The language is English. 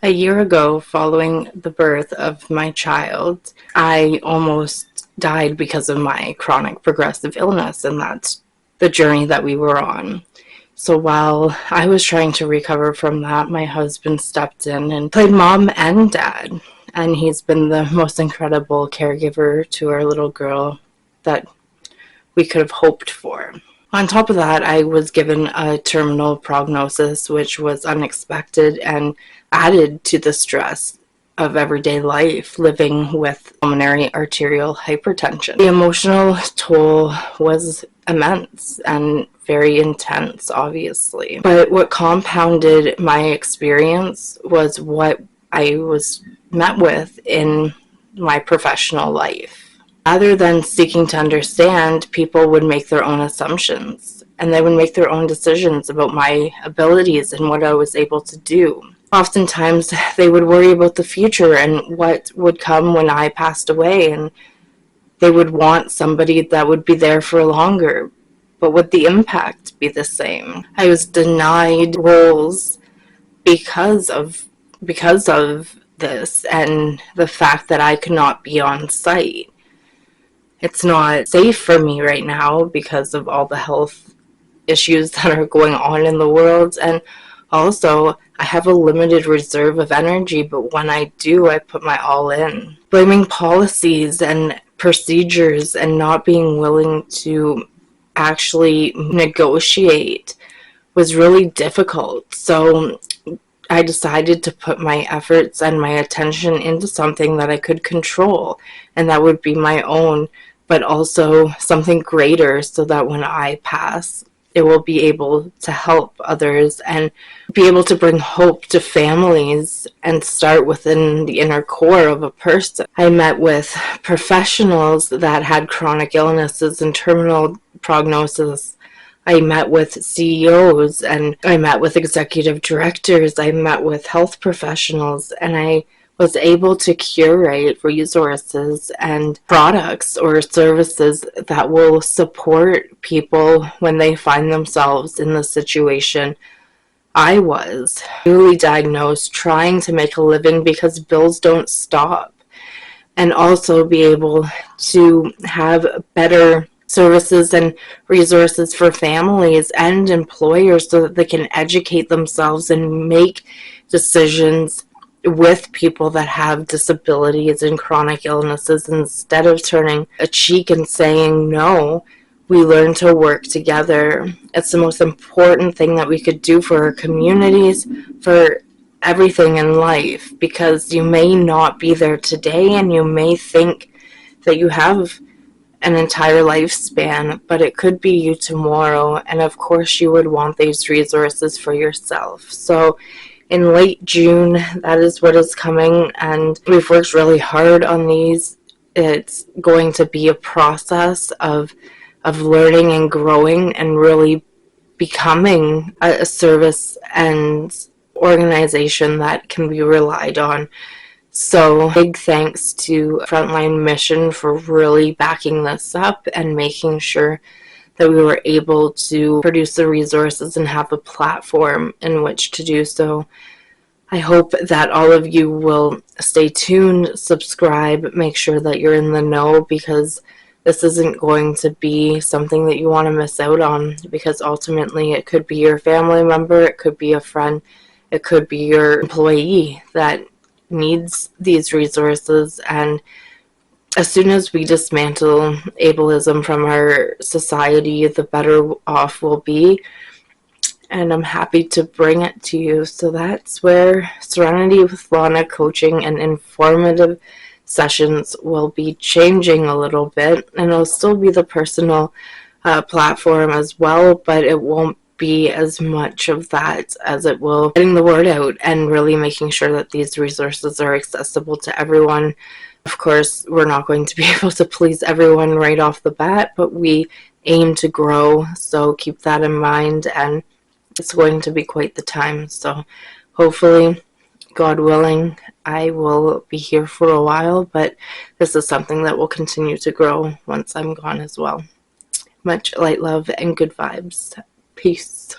A year ago, following the birth of my child, I almost died because of my chronic progressive illness, and that's the journey that we were on. So while I was trying to recover from that, my husband stepped in and played mom and dad. And he's been the most incredible caregiver to our little girl that we could have hoped for. On top of that, I was given a terminal prognosis, which was unexpected and added to the stress of everyday life living with pulmonary arterial hypertension. The emotional toll was immense and very intense, obviously. But what compounded my experience was what I was met with in my professional life. Rather than seeking to understand, people would make their own assumptions and they would make their own decisions about my abilities and what I was able to do. Oftentimes, they would worry about the future and what would come when I passed away, and they would want somebody that would be there for longer. But would the impact be the same? I was denied roles because of this and the fact that I could not be on site. It's not safe for me right now because of all the health issues that are going on in the world, and also I have a limited reserve of energy, but when I do, I put my all in. Blaming policies and procedures and not being willing to actually negotiate was really difficult. So I decided to put my efforts and my attention into something that I could control, and that would be my own, but also something greater, so that when I pass, it will be able to help others and be able to bring hope to families and start within the inner core of a person. I met with professionals that had chronic illnesses and terminal prognosis. I met with CEOs and I met with executive directors. I met with health professionals, and I was able to curate resources and products or services that will support people when they find themselves in the situation I was. Newly diagnosed, trying to make a living because bills don't stop, and also be able to have better services and resources for families and employers so that they can educate themselves and make decisions with people that have disabilities and chronic illnesses. Instead of turning a cheek and saying no, we learn to work together. It's the most important thing that we could do for our communities, for everything in life, because you may not be there today and you may think that you have an entire lifespan, but it could be you tomorrow, and of course you would want these resources for yourself. So in late June, that is what is coming, and we've worked really hard on these. It's going to be a process of learning and growing and really becoming a service and organization that can be relied on. So big thanks to Frontline Mission for really backing this up and making sure that we were able to produce the resources and have a platform in which to do so. I hope that all of you will stay tuned, subscribe, make sure that you're in the know, because this isn't going to be something that you want to miss out on, because ultimately it could be your family member, it could be a friend, it could be your employee that needs these resources. And as soon as we dismantle ableism from our society, the better off we'll be. And I'm happy to bring it to you. So that's where Serenity with Lawna coaching and informative sessions will be changing a little bit, and it'll still be the personal platform as well, but it won't be as much of that as it will getting the word out and really making sure that these resources are accessible to everyone. Of course, we're not going to be able to please everyone right off the bat, but we aim to grow, so keep that in mind, and it's going to be quite the time. So hopefully, God willing, I will be here for a while, but this is something that will continue to grow once I'm gone as well. Much light, love, and good vibes. Peace.